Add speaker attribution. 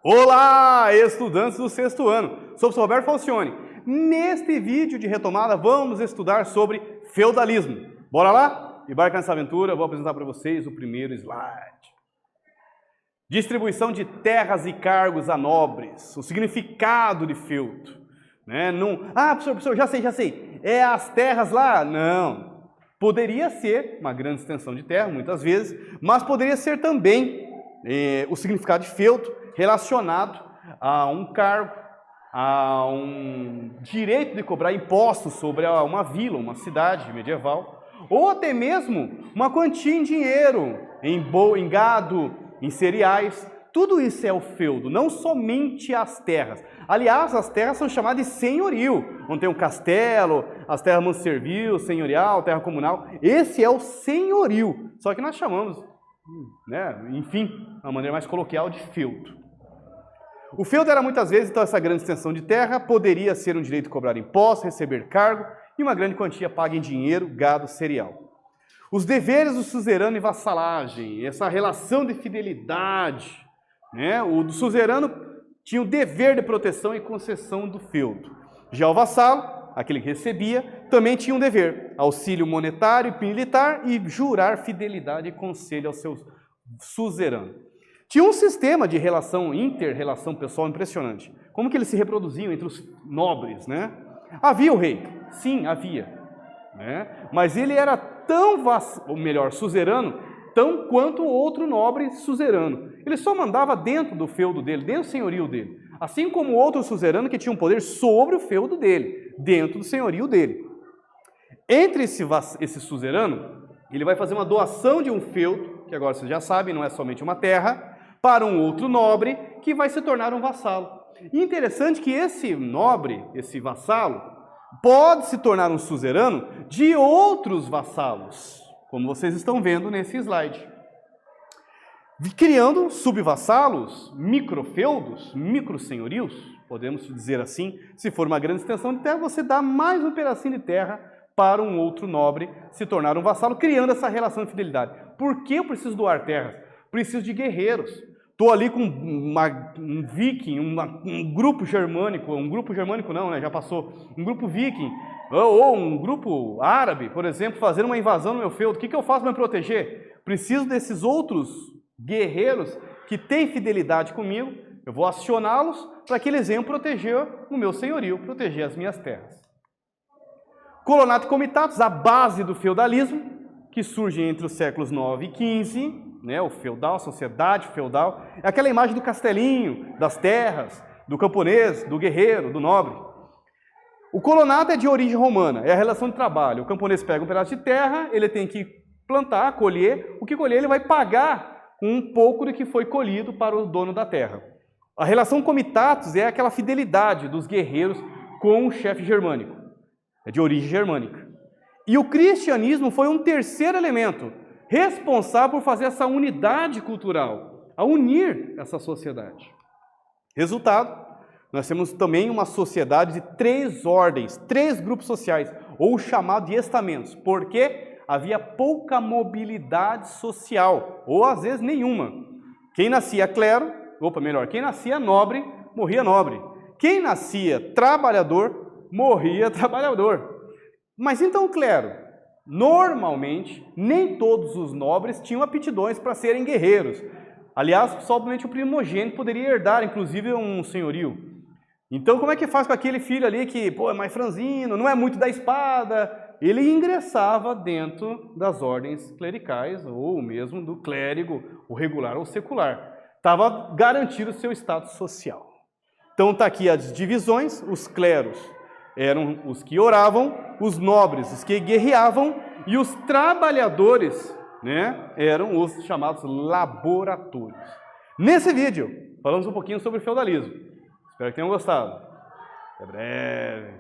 Speaker 1: Olá, estudantes do sexto ano! Sou o professor Roberto Falcione. Neste vídeo de retomada, vamos estudar sobre feudalismo. Bora lá? Embarca nessa aventura, eu vou apresentar para vocês o primeiro slide. Distribuição de terras e cargos a nobres, o significado de feudo. Professor, já sei. É as terras lá? Não. Poderia ser uma grande extensão de terra, muitas vezes, mas poderia ser também o significado de feudo relacionado a um cargo, a um direito de cobrar impostos sobre uma vila, uma cidade medieval, ou até mesmo uma quantia em dinheiro, em gado, em cereais. Tudo isso é o feudo, não somente as terras. Aliás, as terras são chamadas de senhorio, onde tem um castelo, as terras manservil, senhorial, terra comunal. Esse é o senhorio, só que nós chamamos, enfim, de uma maneira mais coloquial, de feudo. O feudo era muitas vezes, então, essa grande extensão de terra, poderia ser um direito de cobrar impostos, receber cargo e uma grande quantia paga em dinheiro, gado, cereal. Os deveres do suzerano e vassalagem, essa relação de fidelidade, o do suzerano tinha o dever de proteção e concessão do feudo. Já o vassalo, aquele que recebia, também tinha um dever, auxílio monetário e militar e jurar fidelidade e conselho ao seu suzerano. Tinha um sistema de inter-relação pessoal impressionante. Como que eles se reproduziam entre os nobres, Havia o rei? Sim, havia. Mas ele era suzerano, tão quanto o outro nobre suzerano. Ele só mandava dentro do feudo dele, dentro do senhorio dele. Assim como o outro suzerano que tinha um poder sobre o feudo dele, dentro do senhorio dele. Entre esse suzerano, ele vai fazer uma doação de um feudo, que agora vocês já sabem, não é somente uma terra, para um outro nobre que vai se tornar um vassalo. E interessante que esse nobre, esse vassalo, pode se tornar um suzerano de outros vassalos, como vocês estão vendo nesse slide. Criando subvassalos, microfeudos, microsenhorios, podemos dizer assim. Se for uma grande extensão de terra, você dá mais um pedacinho de terra para um outro nobre se tornar um vassalo, criando essa relação de fidelidade. Por que eu preciso doar terras? Preciso de guerreiros. Estou ali com um viking, um grupo germânico, já passou, um grupo viking, ou um grupo árabe, por exemplo, fazendo uma invasão no meu feudo. O que eu faço para me proteger? Preciso desses outros guerreiros que têm fidelidade comigo, eu vou acioná-los para que eles venham proteger o meu senhorio, proteger as minhas terras. Colonato e comitatus, a base do feudalismo, que surge entre os séculos 9 e 15, o feudal, a sociedade feudal, é aquela imagem do castelinho, das terras, do camponês, do guerreiro, do nobre. O colonato é de origem romana, é a relação de trabalho. O camponês pega um pedaço de terra, ele tem que plantar, colher, o que colher ele vai pagar com um pouco do que foi colhido para o dono da terra. A relação comitatus é aquela fidelidade dos guerreiros com o chefe germânico, é de origem germânica. E o cristianismo foi um terceiro elemento, responsável por fazer essa unidade cultural, a unir essa sociedade. Resultado, nós temos também uma sociedade de 3 ordens, 3 grupos sociais, ou chamado de estamentos, porque havia pouca mobilidade social, ou às vezes nenhuma. Quem nascia quem nascia nobre, morria nobre. Quem nascia trabalhador, morria trabalhador. Mas então, clero, normalmente, nem todos os nobres tinham aptidões para serem guerreiros. Aliás, somente o primogênito poderia herdar, inclusive, um senhorio. Então, como é que faz com aquele filho ali que é mais franzino, não é muito da espada? Ele ingressava dentro das ordens clericais, ou mesmo do clérigo, o regular ou secular. Estava garantido o seu status social. Então, está aqui as divisões, os cleros eram os que oravam, os nobres, os que guerreavam, e os trabalhadores, eram os chamados laboratórios. Nesse vídeo, falamos um pouquinho sobre o feudalismo. Espero que tenham gostado. Até breve.